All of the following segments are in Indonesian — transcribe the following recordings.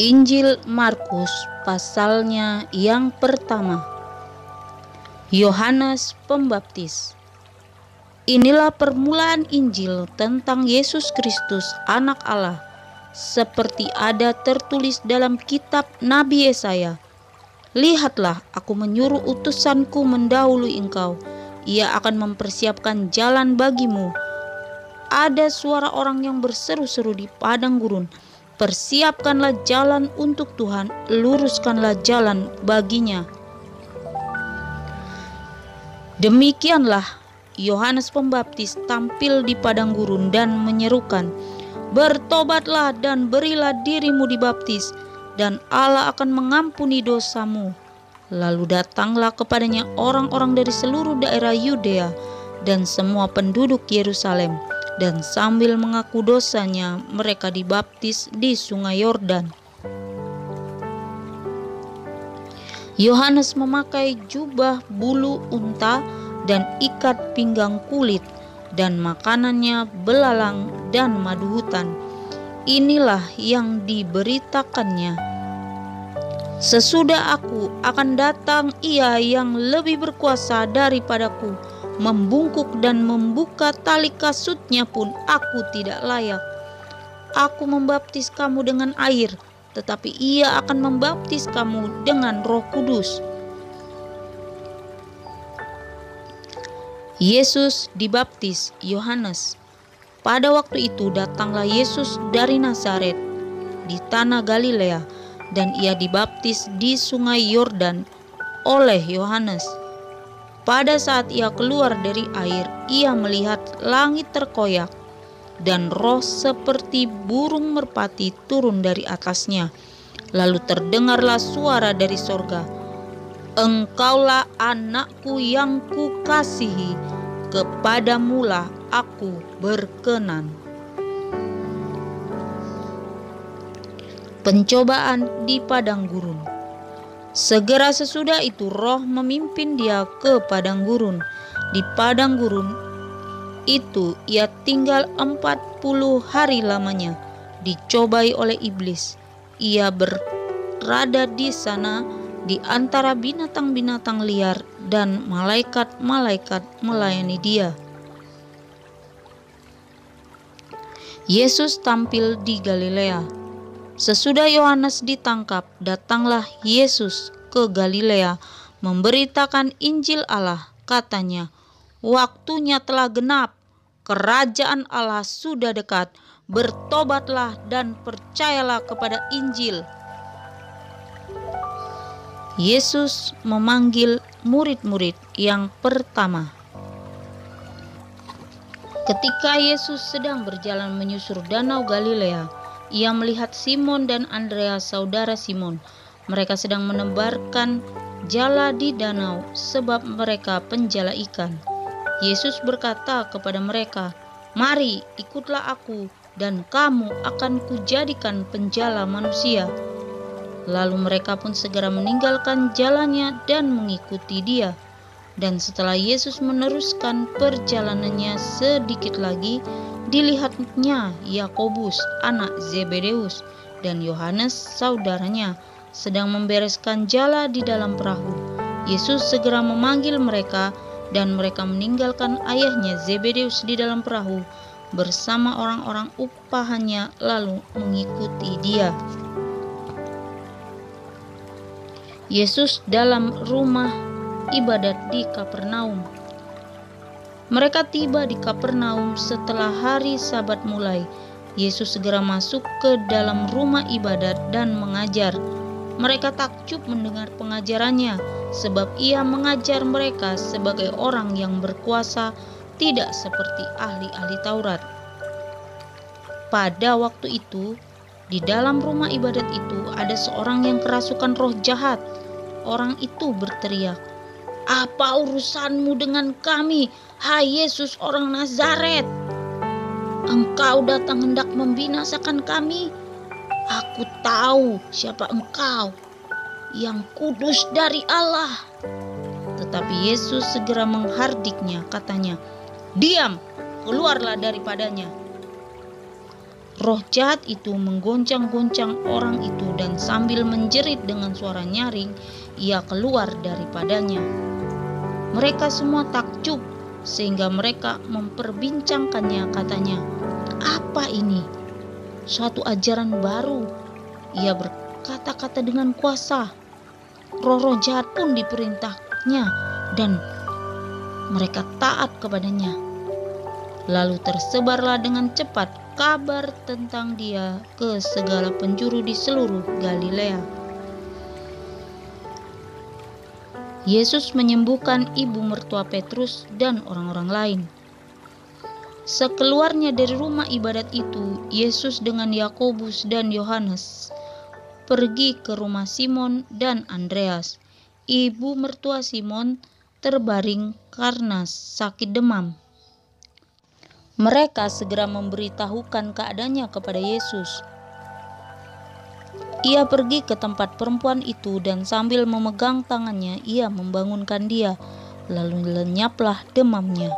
Injil Markus pasalnya yang pertama. Yohanes Pembaptis. Inilah permulaan Injil tentang Yesus Kristus anak Allah, seperti ada tertulis dalam kitab Nabi Yesaya. Lihatlah, aku menyuruh utusanku mendahului engkau. Ia akan mempersiapkan jalan bagimu. Ada suara orang yang berseru-seru di padang gurun. Persiapkanlah jalan untuk Tuhan, luruskanlah jalan baginya. Demikianlah Yohanes Pembaptis tampil di padang gurun dan menyerukan, "Bertobatlah dan berilah dirimu dibaptis, dan Allah akan mengampuni dosamu." Lalu datanglah kepadanya orang-orang dari seluruh daerah Yudea dan semua penduduk Yerusalem, dan sambil mengaku dosanya mereka dibaptis di sungai Yordan. Yohanes memakai jubah bulu unta dan ikat pinggang kulit, dan makanannya belalang dan madu hutan. Inilah yang diberitakannya, "Sesudah aku akan datang Ia yang lebih berkuasa daripadaku, membungkuk dan membuka tali kasutnya pun aku tidak layak. Aku membaptis kamu dengan air, tetapi Ia akan membaptis kamu dengan Roh Kudus." Yesus dibaptis Yohanes. Pada waktu itu datanglah Yesus dari Nazaret di tanah Galilea, dan Ia dibaptis di sungai Yordan oleh Yohanes. Pada saat Ia keluar dari air, Ia melihat langit terkoyak, dan roh seperti burung merpati turun dari atasnya. Lalu terdengarlah suara dari sorga, "Engkaulah anakku yang kukasihi, kepadamulah aku berkenan." Pencobaan di padang gurun. Segera sesudah itu roh memimpin dia ke padang gurun. Di padang gurun itu ia tinggal 40 hari lamanya, dicobai oleh iblis. Ia berada di sana di antara binatang-binatang liar, dan malaikat-malaikat melayani dia. Yesus tampil di Galilea. Sesudah Yohanes ditangkap, datanglah Yesus ke Galilea memberitakan Injil Allah. Katanya, "Waktunya telah genap, kerajaan Allah sudah dekat. Bertobatlah dan percayalah kepada Injil." Yesus memanggil murid-murid yang pertama. Ketika Yesus sedang berjalan menyusur danau Galilea, Ia melihat Simon dan Andreas, saudara Simon. Mereka sedang menebarkan jala di danau, sebab mereka penjala ikan. Yesus berkata kepada mereka, "Mari, ikutlah aku, dan kamu akan kujadikan penjala manusia." Lalu mereka pun segera meninggalkan jalannya dan mengikuti Dia. Dan setelah Yesus meneruskan perjalanannya sedikit lagi, dilihatnya Yakobus anak Zebedeus dan Yohanes saudaranya sedang membereskan jala di dalam perahu. Yesus segera memanggil mereka, dan mereka meninggalkan ayahnya Zebedeus di dalam perahu bersama orang-orang upahannya, lalu mengikuti Dia. Yesus dalam rumah ibadat di Kapernaum. Mereka tiba di Kapernaum setelah hari Sabat mulai. Yesus segera masuk ke dalam rumah ibadat dan mengajar. Mereka takjub mendengar pengajarannya, sebab Ia mengajar mereka sebagai orang yang berkuasa, tidak seperti ahli-ahli Taurat. Pada waktu itu, di dalam rumah ibadat itu ada seorang yang kerasukan roh jahat. Orang itu berteriak, "Apa urusanmu dengan kami, hai Yesus orang Nazaret? Engkau datang hendak membinasakan kami? Aku tahu siapa engkau, yang kudus dari Allah." Tetapi Yesus segera menghardiknya, katanya, "Diam, keluarlah daripadanya." Roh jahat itu menggoncang-goncang orang itu dan sambil menjerit dengan suara nyaring, ia keluar daripadanya. Mereka semua takjub sehingga mereka memperbincangkannya, katanya, "Apa ini? Suatu ajaran baru. Ia berkata-kata dengan kuasa. Roh-roh jahat pun diperintahnya dan mereka taat kepadanya." Lalu tersebarlah dengan cepat kabar tentang dia ke segala penjuru di seluruh Galilea. Yesus menyembuhkan ibu mertua Petrus dan orang-orang lain. Sekeluarnya dari rumah ibadat itu, Yesus dengan Yakobus dan Yohanes pergi ke rumah Simon dan Andreas. Ibu mertua Simon terbaring karena sakit demam. Mereka segera memberitahukan keadaannya kepada Yesus. Ia pergi ke tempat perempuan itu dan sambil memegang tangannya, ia membangunkan dia, lalu lenyaplah demamnya.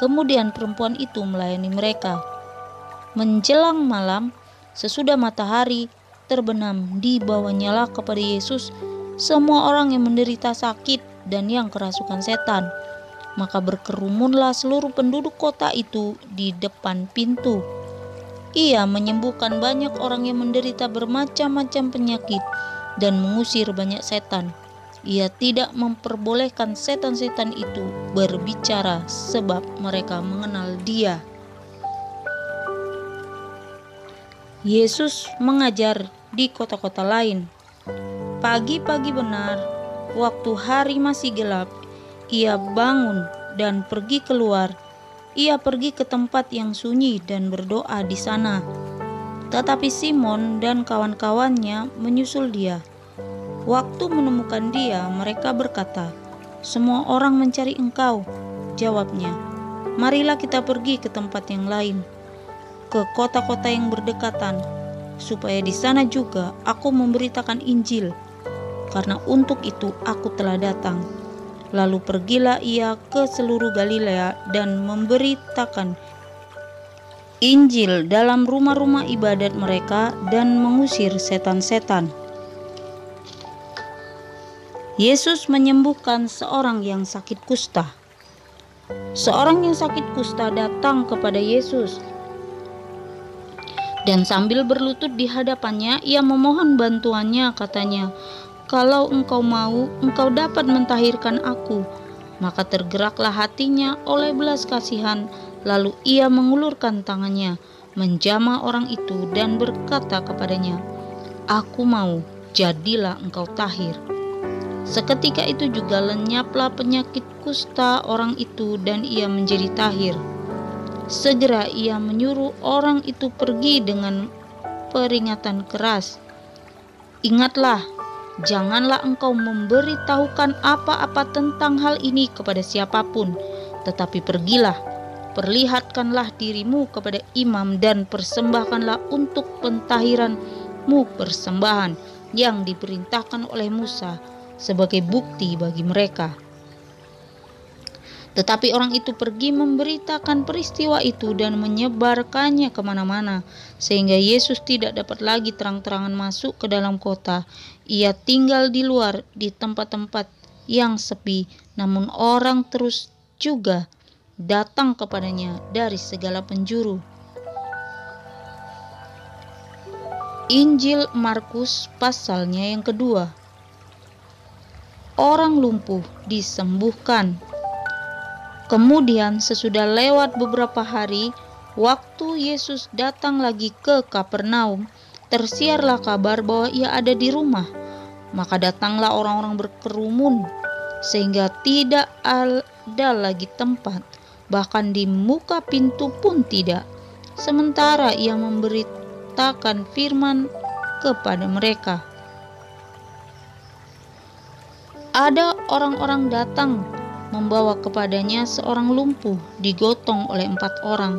Kemudian perempuan itu melayani mereka. Menjelang malam, sesudah matahari terbenam, dibawanyalah kepada Yesus semua orang yang menderita sakit dan yang kerasukan setan. Maka berkerumunlah seluruh penduduk kota itu di depan pintu. Ia menyembuhkan banyak orang yang menderita bermacam-macam penyakit dan mengusir banyak setan. Ia tidak memperbolehkan setan-setan itu berbicara sebab mereka mengenal Dia. Yesus mengajar di kota-kota lain. Pagi-pagi benar, waktu hari masih gelap, ia bangun dan pergi keluar. Ia pergi ke tempat yang sunyi dan berdoa di sana. Tetapi Simon dan kawan-kawannya menyusul dia. Waktu menemukan dia, mereka berkata, "Semua orang mencari engkau." Jawabnya, "Marilah kita pergi ke tempat yang lain, ke kota-kota yang berdekatan, supaya di sana juga aku memberitakan Injil, karena untuk itu aku telah datang." Lalu pergilah ia ke seluruh Galilea dan memberitakan Injil dalam rumah-rumah ibadat mereka dan mengusir setan-setan. Yesus menyembuhkan seorang yang sakit kusta. Seorang yang sakit kusta datang kepada Yesus dan sambil berlutut di hadapannya, ia memohon bantuannya, katanya, "Kalau engkau mau, engkau dapat mentahirkan aku." Maka tergeraklah hatinya oleh belas kasihan, lalu ia mengulurkan tangannya, menjamah orang itu dan berkata kepadanya, "Aku mau, jadilah engkau tahir." Seketika itu juga lenyaplah penyakit kusta orang itu dan ia menjadi tahir. Segera ia menyuruh orang itu pergi dengan peringatan keras, "Ingatlah, janganlah engkau memberitahukan apa-apa tentang hal ini kepada siapapun, tetapi pergilah, perlihatkanlah dirimu kepada imam dan persembahkanlah untuk pentahiranmu persembahan yang diperintahkan oleh Musa sebagai bukti bagi mereka." Tetapi orang itu pergi memberitakan peristiwa itu dan menyebarkannya kemana-mana, sehingga Yesus tidak dapat lagi terang-terangan masuk ke dalam kota. Ia tinggal di luar, di tempat-tempat yang sepi, namun orang terus juga datang kepadanya dari segala penjuru. Injil Markus pasalnya yang kedua. Orang lumpuh disembuhkan. Kemudian sesudah lewat beberapa hari, waktu Yesus datang lagi ke Kapernaum, tersiarlah kabar bahwa ia ada di rumah. Maka datanglah orang-orang berkerumun, sehingga tidak ada lagi tempat, bahkan di muka pintu pun tidak. Sementara ia memberitakan firman kepada mereka. Ada orang-orang datang membawa kepadanya seorang lumpuh digotong oleh 4 orang.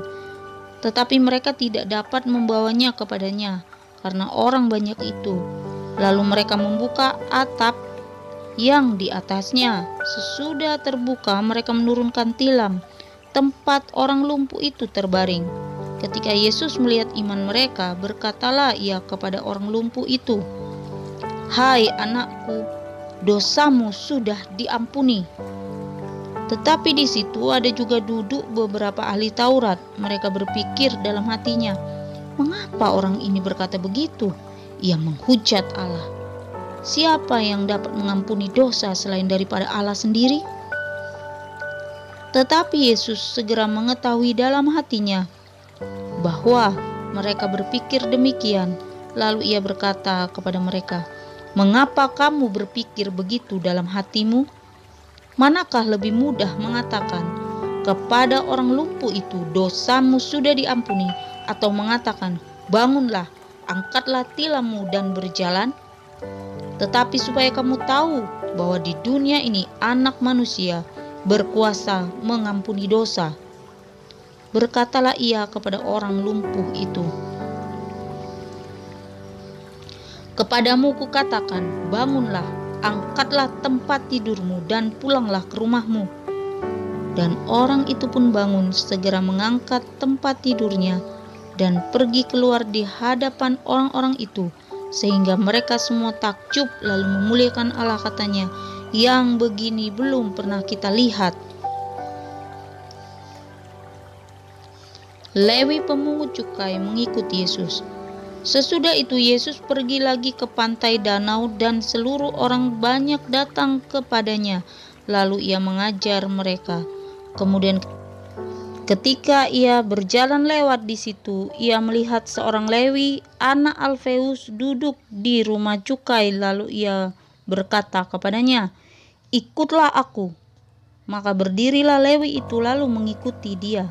Tetapi mereka tidak dapat membawanya kepadanya karena orang banyak itu. Lalu mereka membuka atap yang di atasnya. Sesudah terbuka, mereka menurunkan tilam tempat orang lumpuh itu terbaring. Ketika Yesus melihat iman mereka, berkatalah ia kepada orang lumpuh itu, "Hai anakku, dosamu sudah diampuni." Tetapi di situ ada juga duduk beberapa ahli Taurat. Mereka berpikir dalam hatinya, "Mengapa orang ini berkata begitu? Ia menghujat Allah. Siapa yang dapat mengampuni dosa selain daripada Allah sendiri?" Tetapi Yesus segera mengetahui dalam hatinya bahwa mereka berpikir demikian. Lalu ia berkata kepada mereka, "Mengapa kamu berpikir begitu dalam hatimu? Manakah lebih mudah mengatakan kepada orang lumpuh itu, 'Dosamu sudah diampuni,' atau mengatakan, 'Bangunlah, angkatlah tilammu dan berjalan'? Tetapi supaya kamu tahu bahwa di dunia ini Anak Manusia berkuasa mengampuni dosa." Berkatalah ia kepada orang lumpuh itu, "Kepadamu kukatakan, bangunlah, angkatlah tempat tidurmu dan pulanglah ke rumahmu." Dan orang itu pun bangun, segera mengangkat tempat tidurnya dan pergi keluar di hadapan orang-orang itu, sehingga mereka semua takjub lalu memuliakan Allah, katanya, "Yang begini belum pernah kita lihat." Lewi pemungut cukai mengikuti Yesus. Sesudah itu Yesus pergi lagi ke pantai danau dan seluruh orang banyak datang kepadanya. Lalu ia mengajar mereka. Kemudian ketika ia berjalan lewat di situ, ia melihat seorang Lewi, anak Alfeus, duduk di rumah cukai. Lalu ia berkata kepadanya, "Ikutlah aku." Maka berdirilah Lewi itu lalu mengikuti dia.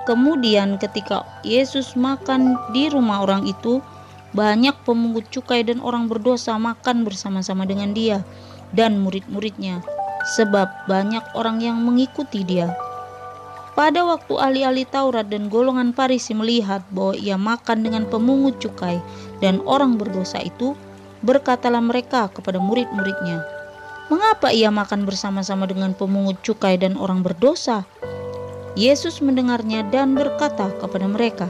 Kemudian ketika Yesus makan di rumah orang itu, banyak pemungut cukai dan orang berdosa makan bersama-sama dengan dia dan murid-muridnya, sebab banyak orang yang mengikuti dia. Pada waktu ahli-ahli Taurat dan golongan Farisi melihat bahwa ia makan dengan pemungut cukai dan orang berdosa itu, berkatalah mereka kepada murid-muridnya, "Mengapa ia makan bersama-sama dengan pemungut cukai dan orang berdosa?" Yesus mendengarnya dan berkata kepada mereka,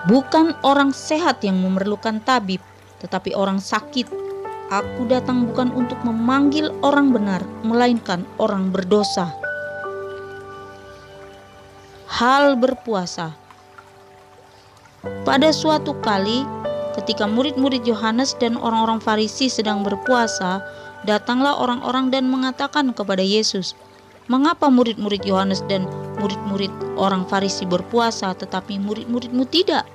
"Bukan orang sehat yang memerlukan tabib, tetapi orang sakit. Aku datang bukan untuk memanggil orang benar, melainkan orang berdosa." Hal berpuasa. Pada suatu kali, ketika murid-murid Yohanes dan orang-orang Farisi sedang berpuasa, datanglah orang-orang dan mengatakan kepada Yesus, "Mengapa murid-murid Yohanes dan murid-murid orang Farisi berpuasa, tetapi murid-muridmu tidak?"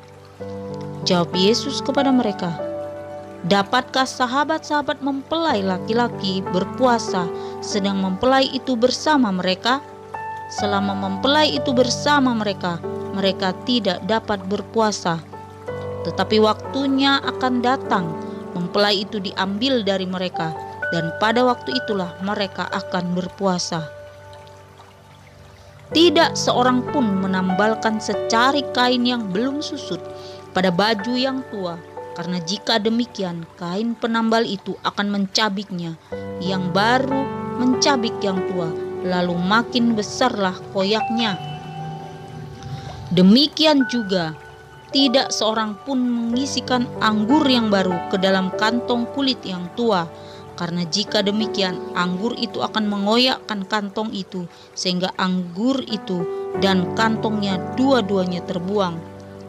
Jawab Yesus kepada mereka, "Dapatkah sahabat-sahabat mempelai laki-laki berpuasa sedang mempelai itu bersama mereka? Selama mempelai itu bersama mereka, mereka tidak dapat berpuasa. Tetapi waktunya akan datang, mempelai itu diambil dari mereka, dan pada waktu itulah mereka akan berpuasa. Tidak seorang pun menambalkan secari kain yang belum susut pada baju yang tua, karena jika demikian kain penambal itu akan mencabiknya, yang baru mencabik yang tua, lalu makin besarlah koyaknya. Demikian juga tidak seorang pun mengisikan anggur yang baru ke dalam kantong kulit yang tua, karena jika demikian anggur itu akan mengoyakkan kantong itu, sehingga anggur itu dan kantongnya dua-duanya terbuang.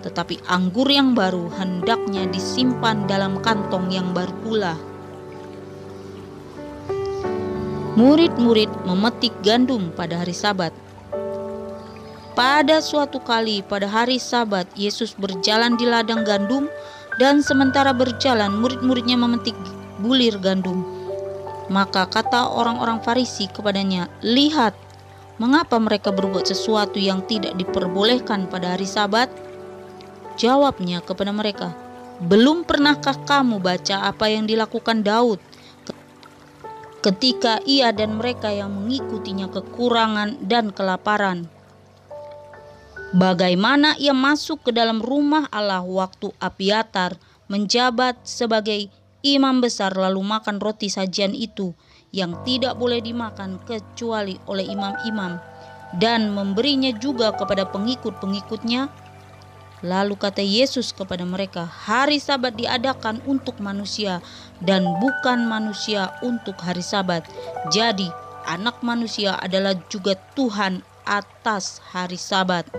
Tetapi anggur yang baru hendaknya disimpan dalam kantong yang baru pula." Murid-murid memetik gandum pada hari Sabat. Pada suatu kali pada hari Sabat, Yesus berjalan di ladang gandum, dan sementara berjalan murid-muridnya memetik bulir gandum. Maka kata orang-orang Farisi kepadanya, "Lihat, mengapa mereka berbuat sesuatu yang tidak diperbolehkan pada hari Sabat?" Jawabnya kepada mereka, "Belum pernahkah kamu baca apa yang dilakukan Daud ketika ia dan mereka yang mengikutinya kekurangan dan kelaparan? Bagaimana ia masuk ke dalam rumah Allah waktu Abiatar menjabat sebagai imam besar, lalu makan roti sajian itu yang tidak boleh dimakan kecuali oleh imam-imam, dan memberinya juga kepada pengikut-pengikutnya. Lalu kata Yesus kepada mereka, hari Sabat diadakan untuk manusia dan bukan manusia untuk hari Sabat. Jadi Anak Manusia adalah juga Tuhan atas hari Sabat.